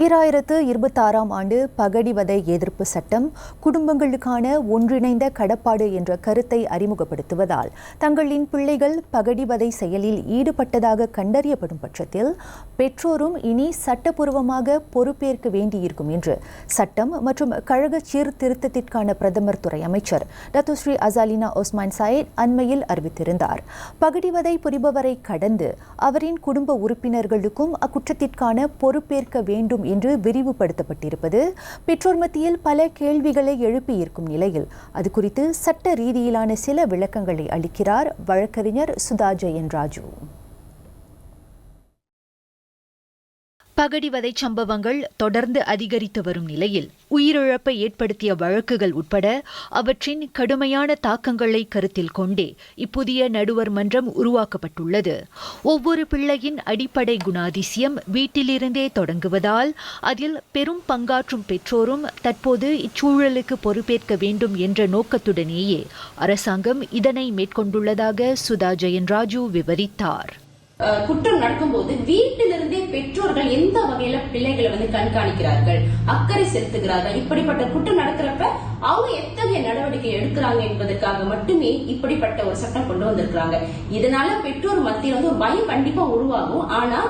2026 ஆண்டு பகடிவதை எதிர்ப்பு சட்டம் குடும்பங்களுக்கான ஒன்றிணைந்த கடப்பாடு என்ற கருத்தை அறிமுகப்படுத்துவதால் தங்களின் பிள்ளைகள் பகடிவதை செயலில் ஈடுபட்டதாக கண்டறியப்படும் பட்சத்தில் பெற்றோரும் இனி சட்டப்பூர்வமாக பொறுப்பேற்க வேண்டியிருக்கும் என்று சட்டம் மற்றும் கழக சீர்திருத்தத்திற்கான பிரதமர் துறை அமைச்சர் Dato Seri Azalina Othman Said அண்மையில் அறிவித்திருந்தார். பகடிவதை புரிபவரை கடந்து அவரின் குடும்ப உறுப்பினர்களுக்கும் அக்குற்றத்திற்கான பொறுப்பேற்க வேண்டும் என்று விரிவுபடுத்தப்பட்டிருப்பது பெற்றோர் மத்தியில் பல கேள்விகளை எழுப்பியிருக்கும் நிலையில் அது குறித்து சட்ட ரீதியிலான சில விளக்கங்களை அளிக்கிறார் வழக்கறிஞர் சுதா ஜெயன் ராஜு. பகடிவதை சம்பவங்கள் தொடர்ந்து அதிகரித்து வரும் நிலையில் உயிரிழப்பை ஏற்படுத்திய வழக்குகள் உட்பட அவற்றின் கடுமையான தாக்கங்களை கருத்தில் கொண்டே இப்புதிய நடுவர் மன்றம் உருவாக்கப்பட்டுள்ளது. ஒவ்வொரு பிள்ளையின் அடிப்படை குணாதிசயம் வீட்டிலிருந்தே தொடங்குவதால் அதில் பெரும் பங்காற்றும் பெற்றோரும் தற்போது இச்சூழலுக்கு பொறுப்பேற்க வேண்டும் என்ற நோக்கத்துடனேயே அரசாங்கம் இதனை மேற்கொண்டுள்ளதாக சுதா ஜெயன் ராஜு விவரித்தார். குற்றம் நடக்கும்போது வீட்டிலிருந்தே பெற்றோர்கள் எந்த வகையில பிள்ளைகளை கண்காணிக்கிறார்கள், அக்கறை செலுத்துகிறார்கள், இப்படிப்பட்ட குற்றம் நடக்கிறப்ப அவங்க எத்தகைய நடவடிக்கை எடுக்கிறாங்க என்பதற்காக மட்டுமே இப்படிப்பட்ட ஒரு சட்டம் கொண்டு வந்திருக்கிறாங்க. இதனால பெற்றோர் மத்தியில் ஒரு பயம் கண்டிப்பா உருவாகும். ஆனா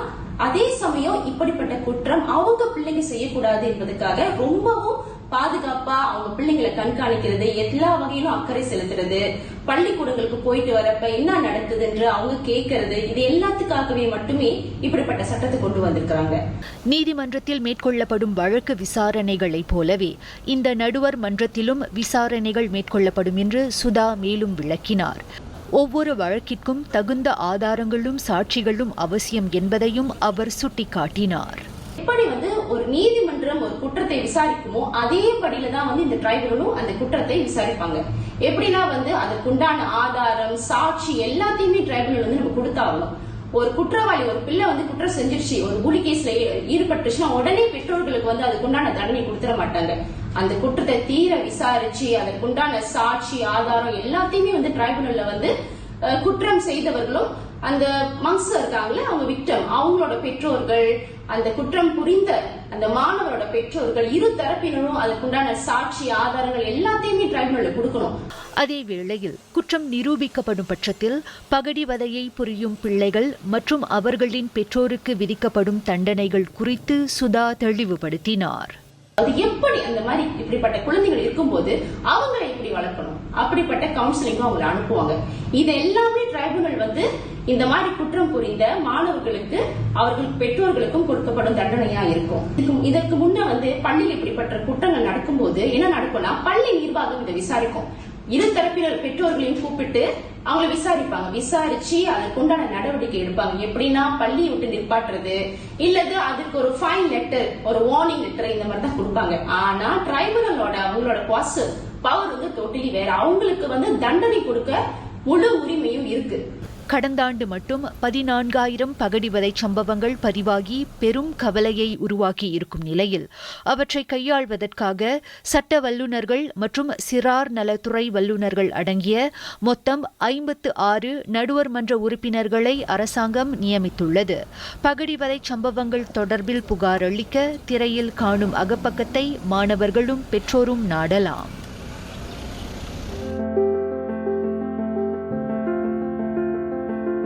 அதே சமயம் இப்படிப்பட்ட குற்றம் அவங்க பிள்ளைங்க செய்யக்கூடாது என்பதற்காக ரொம்பவும் பாதுகாப்பா அவங்க பிள்ளைங்களை கண்காணிக்கிறது, எல்லா வகையிலும் அக்கறை செலுத்துறது, பள்ளிக்கூடங்களுக்கு போயிட்டு வரப்ப என்ன நடக்குது என்று அவங்க கேட்கறது, இது எல்லாத்துக்காகவே மட்டுமே இப்படிப்பட்ட சட்டத்தை கொண்டு வந்திருக்காங்க. நீதிமன்றத்தில் மேற்கொள்ளப்படும் வழக்கு விசாரணைகளைப் போலவே இந்த நடுவர் மன்றத்திலும் விசாரணைகள் மேற்கொள்ளப்படும் என்று சுதா மேலும் விளக்கினார். ஒவ்வொரு வழக்கிற்கும் தகுந்த ஆதாரங்களும் சாட்சிகளும் அவசியம் என்பதையும் அவர் சுட்டிக்காட்டினார். எப்படி ஒரு நீதிமன்றம் ஒரு குற்றத்தை விசாரிக்குமோ அதே படியில தான் இந்த டிரைபுனலும் அந்த குற்றத்தை விசாரிப்பாங்க. எப்படின்னா அதுக்குண்டான ஆதாரம் சாட்சி எல்லாத்தையுமே டிரைபுனல் நம்ம கொடுத்தாகணும். ஒரு குற்றவாளி ஒரு பிள்ளை குற்றம் செஞ்சிருச்சு, ஒரு குலி கேஸ்ல ஈடுபட்டுச்சுன்னா உடனே பெற்றோர்களுக்கு அதுக்குண்டான தண்டனை கொடுத்துட மாட்டாங்க. அந்த குற்றத்தை தீர விசாரிச்சு அதற்குண்டான சாட்சி ஆதாரம் எல்லாத்தையுமே டிரைபுனல்ல குற்றம் செய்தவர்களும் அந்த மங்ஸ் இருக்காங்களே அவங்க விக்டம் அவங்களோட பெற்றோர்கள், அந்த குற்றம் புரிந்த அந்த மாணவரோட பெற்றோர்கள், இரு தரப்பினரும் அதுக்குண்டான சாட்சி ஆதாரங்கள் எல்லாத்தையுமே டிரைபுனல்ல கொடுக்கணும். அதே வேளையில் குற்றம் நிரூபிக்கப்படும் பட்சத்தில் பகடிவதையை புரியும் பிள்ளைகள் மற்றும் அவர்களின் பெற்றோருக்கு விதிக்கப்படும் தண்டனைகள் குறித்து சுதா தெளிவுபடுத்தினார். அது எப்படி அந்த மாதிரி இப்படிப்பட்ட குழந்தைகள் இருக்கும்போது அவங்களை எப்படி வளர்க்கணும், அப்படிப்பட்ட கவுன்சிலிங்கும் அவங்களை அனுப்புவாங்க. இது எல்லாமே டிரைபுனல் இந்த மாதிரி குற்றம் புரிந்த மாணவர்களுக்கு அவர்கள் பெற்றோர்களுக்கும் கொடுக்கப்படும் தண்டனையா இருக்கும். இதற்கு முன்ன பள்ளியில் இப்படிப்பட்ட குற்றங்கள் நடக்கும்போது என்ன நடக்கும்னா பள்ளி நிர்வாகம் இதை விசாரிக்கும். இரு தரப்பினர் பெற்றோர்களையும் கூப்பிட்டு அவங்களை விசாரிப்பாங்க. விசாரிச்சு அதற்கு உண்டான நடவடிக்கை எடுப்பாங்க. எப்படின்னா பள்ளியை விட்டு நிற்பாட்டுறது இல்லது அதுக்கு ஒரு ஃபைன் லெட்டர், ஒரு வார்னிங் லெட்டர் இந்த மாதிரி தான் கொடுப்பாங்க. ஆனா டிரைபுனலோட அவங்களோட பவர் டோட்டலி வேற. அவங்களுக்கு தண்டனை கொடுக்க முழு உரிமையும் இருக்கு. கடந்த ஆண்டு மட்டும் 14,000 பகடிவதை சம்பவங்கள் பதிவாகி பெரும் கவலையை உருவாக்கி இருக்கும் நிலையில் அவற்றை கையாள்வதற்காக சட்ட வல்லுநர்கள் மற்றும் சிறார் நலத்துறை வல்லுநர்கள் அடங்கிய மொத்தம் 56 நடுவர் மன்ற உறுப்பினர்களை அரசாங்கம் நியமித்துள்ளது. பகடிவதை சம்பவங்கள் தொடர்பில் புகார் அளிக்க திரையில் காணும் அகப்பக்கத்தை மாணவர்களும் பெற்றோரும் நாடலாம்.